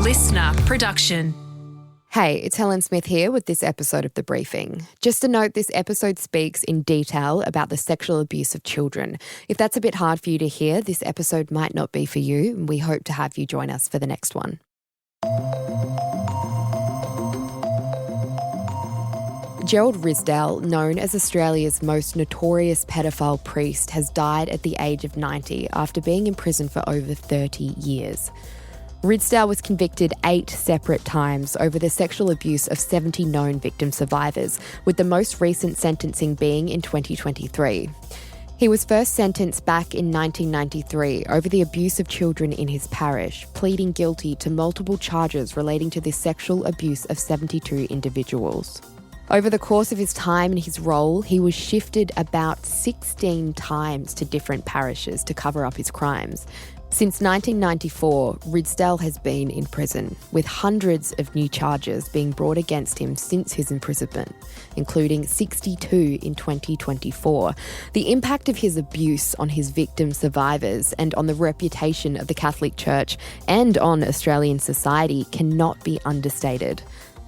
listener production. Hey, it's Helen Smith here with this episode of The Briefing. Just a note, this episode speaks in detail about the sexual abuse of children. If that's a bit hard for you to hear, this episode might not be for you, and we hope to have you join us for the next one. Gerald Ridsdale, known as Australia's most notorious paedophile priest, has died at the age of 90 after being in prison for over 30 years. Ridsdale was convicted 8 separate times over the sexual abuse of 70 known victim survivors, with the most recent sentencing being in 2023. He was first sentenced back in 1993 over the abuse of children in his parish, pleading guilty to multiple charges relating to the sexual abuse of 72 individuals. Over the course of his time in his role, he was shifted about 16 times to different parishes to cover up his crimes. Since 1994, Ridsdale has been in prison, with hundreds of new charges being brought against him since his imprisonment, including 62 in 2024. The impact of his abuse on his victim survivors and on the reputation of the Catholic Church and on Australian society cannot be understated.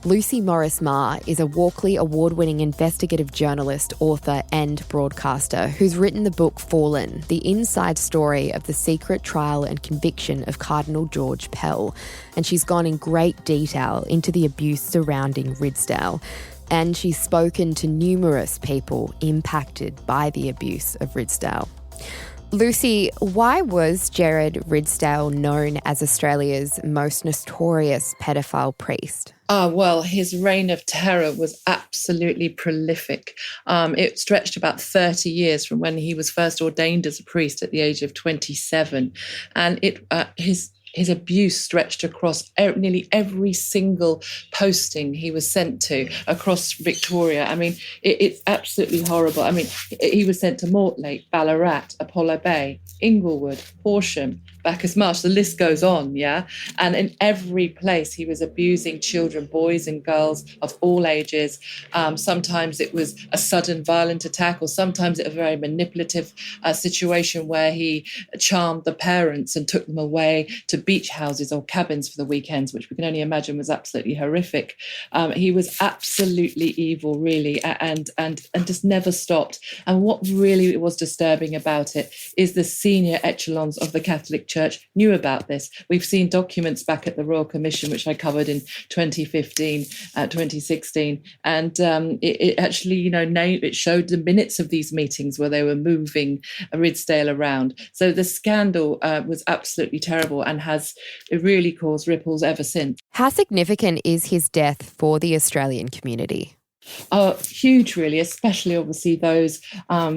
Lucy Morris-Marr is a Walkley Award-winning investigative journalist, author and broadcaster who's written the book Fallen, the inside story of the secret trial and conviction of Cardinal George Pell. And she's gone in great detail into the abuse surrounding Ridsdale. And she's spoken to numerous people impacted by the abuse of Ridsdale. Lucy, why was Gerald Ridsdale known as Australia's most notorious paedophile priest? Well, his reign of terror was absolutely prolific. It stretched about 30 years from when he was first ordained as a priest at the age of 27. And his abuse stretched across nearly every single posting he was sent to across Victoria. I mean, it's absolutely horrible. I mean, he was sent to Mortlake, Ballarat, Apollo Bay, Inglewood, Horsham, Bacchus Marsh, the list goes on, yeah? And in every place he was abusing children, boys and girls of all ages. Sometimes it was a sudden violent attack, or sometimes it was a very manipulative situation where he charmed the parents and took them away to beach houses or cabins for the weekends, which we can only imagine was absolutely horrific. He was absolutely evil, really, and just never stopped. And what really was disturbing about it is the senior echelons of the Catholic Church knew about this. We've seen documents back at the Royal Commission, which I covered in 2015, 2016, and it actually, it showed the minutes of these meetings where they were moving Ridsdale around. So the scandal was absolutely terrible and has really caused ripples ever since. How significant is his death for the Australian community? Huge, really, especially obviously those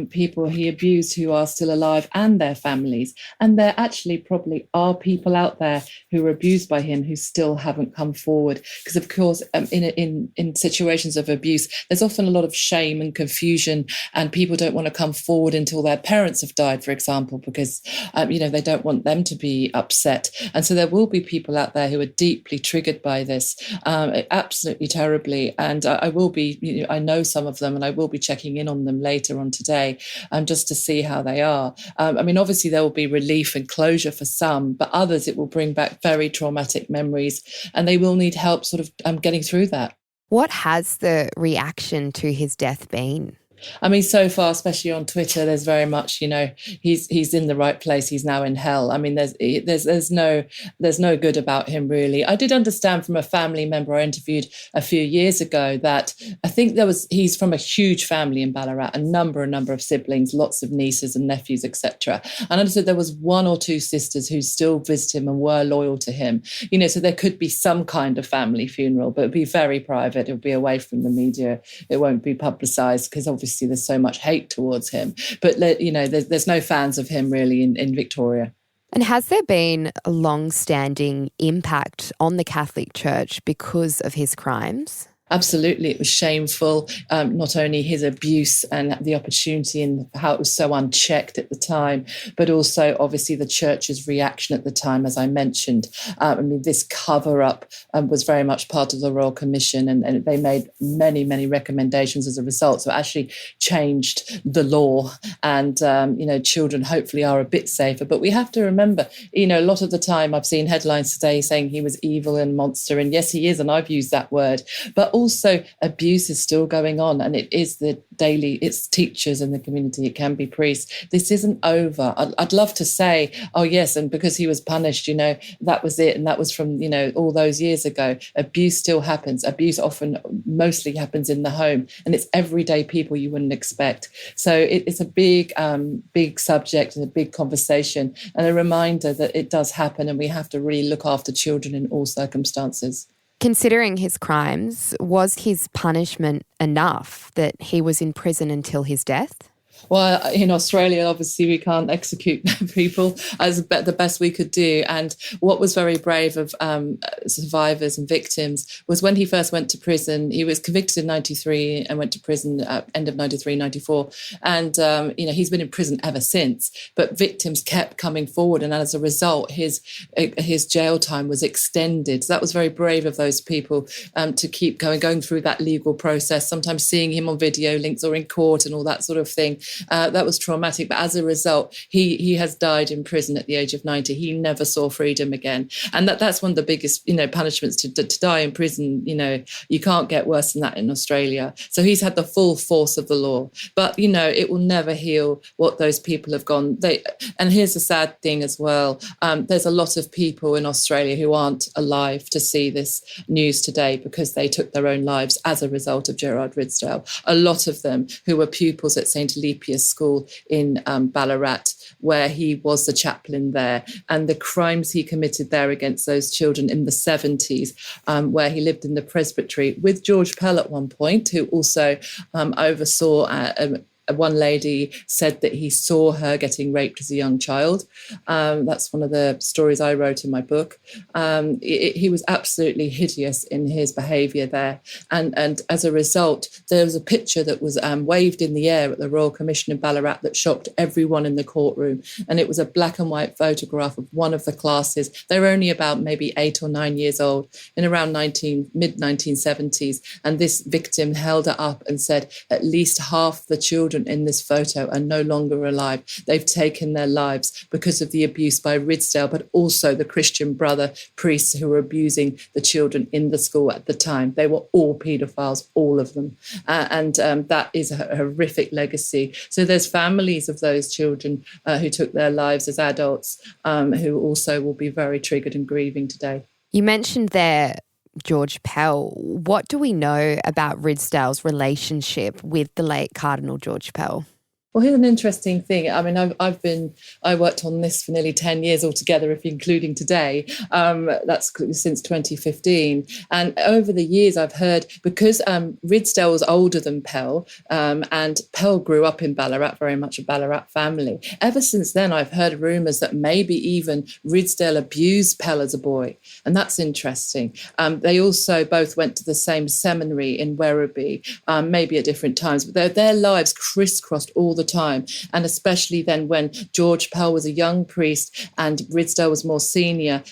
people he abused who are still alive and their families. And there actually probably are people out there who were abused by him who still haven't come forward. Because, of course, in situations of abuse, there's often a lot of shame and confusion, and people don't want to come forward until their parents have died, for example, because, they don't want them to be upset. And so there will be people out there who are deeply triggered by this, absolutely terribly. And I will be I know some of them, and I will be checking in on them later on today, just to see how they are. Obviously there will be relief and closure for some, but others it will bring back very traumatic memories, and they will need help sort of getting through that. What has the reaction to his death been? So far, especially on Twitter, there's very much, he's in the right place. He's now in hell. There's no good about him, really. I did understand from a family member I interviewed a few years ago that I think he's from a huge family in Ballarat, a number of siblings, lots of nieces and nephews, etc. And I understood there was 1 or 2 sisters who still visit him and were loyal to him. So there could be some kind of family funeral, but it'd be very private. It'll be away from the media. It won't be publicised because obviously there's so much hate towards him. But, there's no fans of him really in Victoria. And has there been a long-standing impact on the Catholic Church because of his crimes? Absolutely. It was shameful, not only his abuse and the opportunity and how it was so unchecked at the time, but also obviously the church's reaction at the time, as I mentioned. This cover-up was very much part of the Royal Commission, and they made many, many recommendations as a result. So it actually changed the law, and, children hopefully are a bit safer. But we have to remember, a lot of the time I've seen headlines today saying he was evil and monster, and yes, he is, and I've used that word. But also abuse is still going on, and it is it's teachers in the community, it can be priests. This isn't over. I'd love to say, oh yes, and because he was punished, that was it, and that was from, all those years ago. Abuse still happens. Abuse often mostly happens in the home, and it's everyday people you wouldn't expect. So it's a big subject and a big conversation, and a reminder that it does happen, and we have to really look after children in all circumstances. Considering his crimes, was his punishment enough that he was in prison until his death? Well, in Australia, obviously, we can't execute people as the best we could do. And what was very brave of survivors and victims was when he first went to prison. He was convicted in 93 and went to prison end of 93, 94. And, he's been in prison ever since. But victims kept coming forward. And as a result, his jail time was extended. So that was very brave of those people to keep going through that legal process, sometimes seeing him on video links or in court and all that sort of thing. That was traumatic. But as a result, he has died in prison at the age of 90. He never saw freedom again. And that's one of the biggest, punishments to die in prison. You can't get worse than that in Australia. So he's had the full force of the law. But, it will never heal what those people have gone. And here's the sad thing as well. There's a lot of people in Australia who aren't alive to see this news today because they took their own lives as a result of Gerald Ridsdale. A lot of them who were pupils at St. Alepius School in Ballarat, where he was the chaplain there, and the crimes he committed there against those children in the 70s, where he lived in the presbytery with George Pell at one point, who also oversaw one lady said that he saw her getting raped as a young child. That's one of the stories I wrote in my book. He was absolutely hideous in his behaviour there. And as a result, there was a picture that was waved in the air at the Royal Commission in Ballarat that shocked everyone in the courtroom. And it was a black and white photograph of one of the classes. They were only about maybe 8 or 9 years old in around mid-1970s. And this victim held it up and said, at least half the children in this photo are no longer alive. They've taken their lives because of the abuse by Ridsdale, but also the Christian brother priests who were abusing the children in the school at the time. They were all paedophiles, all of them. And that is a horrific legacy. So there's families of those children who took their lives as adults who also will be very triggered and grieving today. You mentioned there George Pell. What do we know about Ridsdale's relationship with the late Cardinal George Pell? Well, here's an interesting thing. I mean, I worked on this for nearly 10 years altogether, if including today. That's since 2015. And over the years, I've heard, because Ridsdale was older than Pell, and Pell grew up in Ballarat, very much a Ballarat family. Ever since then, I've heard rumours that maybe even Ridsdale abused Pell as a boy. And that's interesting. They also both went to the same seminary in Werribee, maybe at different times, but their lives crisscrossed all the time, and especially then when George Pell was a young priest and Ridsdale was more senior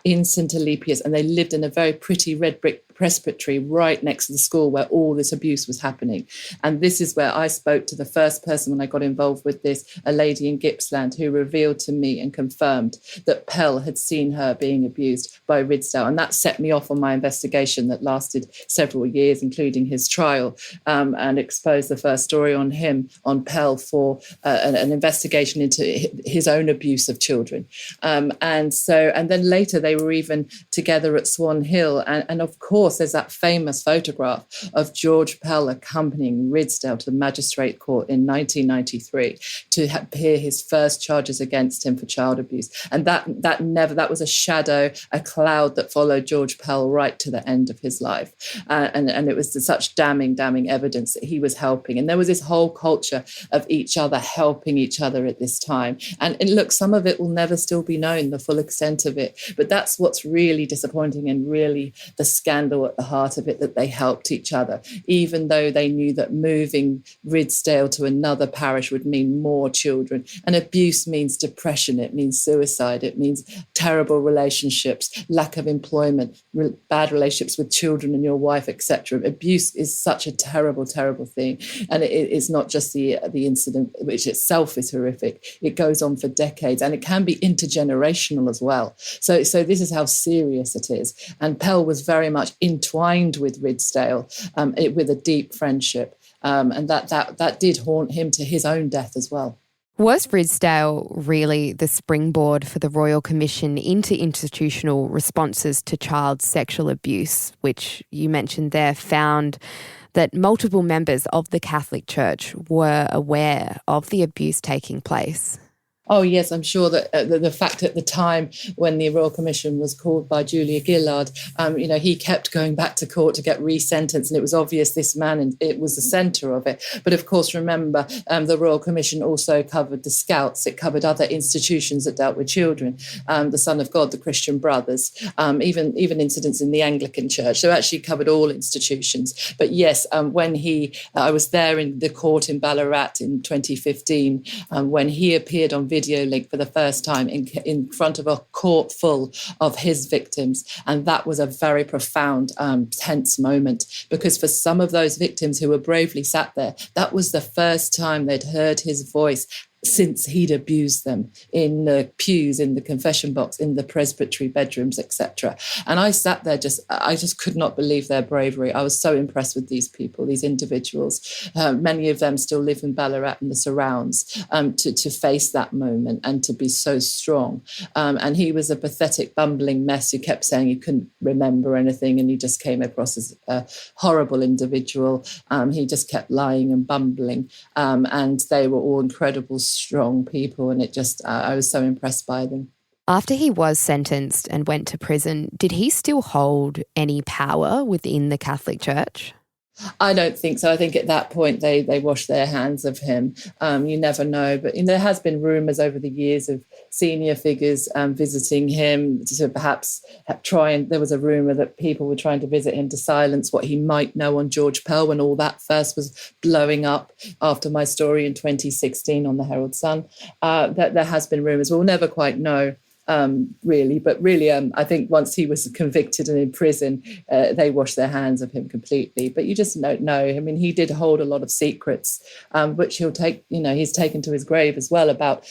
in St. Alepius, and they lived in a very pretty red brick presbytery right next to the school where all this abuse was happening. And this is where I spoke to the first person when I got involved with this, a lady in Gippsland, who revealed to me and confirmed that Pell had seen her being abused by Ridsdale. And that set me off on my investigation that lasted several years, including his trial, and exposed the first story on him, on Pell, for an investigation into his own abuse of children. And then later they were even together at Swan Hill. And of course, there's that famous photograph of George Pell accompanying Ridsdale to the magistrate court in 1993 to hear his first charges against him for child abuse. And that was a shadow, a cloud that followed George Pell right to the end of his life. And it was such damning evidence that he was helping. And there was this whole culture of each other helping each other at this time. And look, some of it will never still be known, the full extent of it. But that's what's really disappointing and really the scandal scandal at the heart of it, that they helped each other, even though they knew that moving Ridsdale to another parish would mean more children. And abuse means depression, it means suicide, it means terrible relationships, lack of employment, bad relationships with children and your wife, etc. Abuse is such a terrible, terrible thing. And it's not just the incident, which itself is horrific. It goes on for decades, and it can be intergenerational as well. So this is how serious it is. And Pell was very much entwined with Ridsdale, with a deep friendship. And that did haunt him to his own death as well. Was Ridsdale really the springboard for the Royal Commission into institutional responses to child sexual abuse, which you mentioned there found that multiple members of the Catholic Church were aware of the abuse taking place? Oh, yes, I'm sure that the fact at the time when the Royal Commission was called by Julia Gillard, he kept going back to court to get resentenced, and it was obvious this man, and it was the centre of it. But of course, remember, the Royal Commission also covered the Scouts. It covered other institutions that dealt with children, the Son of God, the Christian Brothers, even incidents in the Anglican Church. So it actually covered all institutions. But yes, when I was there in the court in Ballarat in 2015, when he appeared on video link for the first time in front of a court full of his victims. And that was a very profound, tense moment, because for some of those victims who were bravely sat there, that was the first time they'd heard his voice since he'd abused them in the pews, in the confession box, in the presbytery bedrooms, etc. And I sat there I just could not believe their bravery. I was so impressed with these people, these individuals. Many of them still live in Ballarat and the surrounds, to face that moment and to be so strong. And he was a pathetic, bumbling mess who kept saying he couldn't remember anything, and he just came across as a horrible individual. He just kept lying and bumbling. And they were all incredible, strong people, and I was so impressed by them. After he was sentenced and went to prison, did he still hold any power within the Catholic Church? I don't think so. I think at that point they washed their hands of him. You never know. But there has been rumours over the years of senior figures visiting him to perhaps there was a rumour that people were trying to visit him to silence what he might know on George Pell when all that first was blowing up after my story in 2016 on the Herald Sun. That there has been rumours. We'll never quite know. Really. But really, I think once he was convicted and in prison, they washed their hands of him completely. But you just don't know. I mean, he did hold a lot of secrets, which he'll take, he's taken to his grave as well, about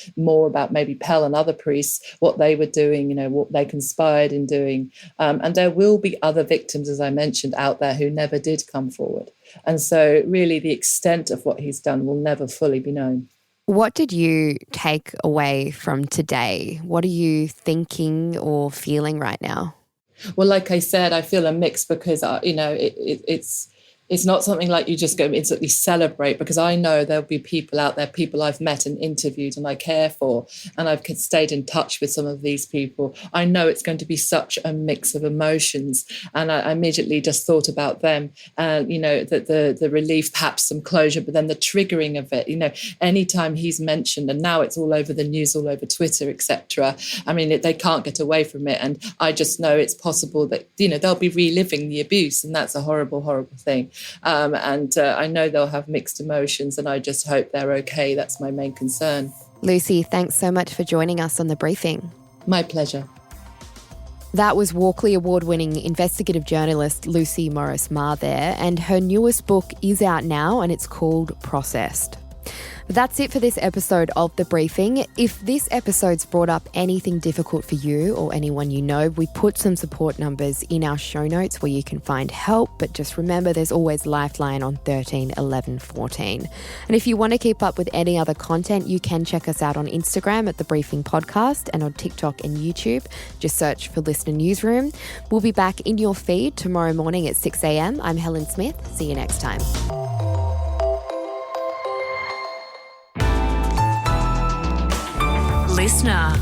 maybe Pell and other priests, what they were doing, what they conspired in doing. And there will be other victims, as I mentioned, out there who never did come forward. And so really the extent of what he's done will never fully be known. What did you take away from today? What are you thinking or feeling right now? Well, like I said, I feel a mix because, it's not something like you just go instantly celebrate, because I know there'll be people out there, people I've met and interviewed and I care for, and I've stayed in touch with some of these people. I know it's going to be such a mix of emotions, and I immediately just thought about them, that the relief, perhaps some closure, but then the triggering of it. Anytime he's mentioned, and now it's all over the news, all over Twitter, etc. I mean, they can't get away from it, and I just know it's possible that they'll be reliving the abuse, and that's a horrible, horrible thing. I know they'll have mixed emotions, and I just hope they're okay. That's my main concern. Lucy, thanks so much for joining us on The Briefing. My pleasure. That was Walkley Award-winning investigative journalist Lucy Morris-Marr there, and her newest book is out now and it's called Processed. That's it for this episode of The Briefing. If this episode's brought up anything difficult for you or anyone you know, we put some support numbers in our show notes where you can find help, but just remember there's always Lifeline on 13 11 14. And if you want to keep up with any other content, you can check us out on Instagram at The Briefing Podcast and on TikTok and YouTube. Just search for Listener Newsroom. We'll be back in your feed tomorrow morning at 6 a.m. I'm Helen Smith. See you next time. Listener.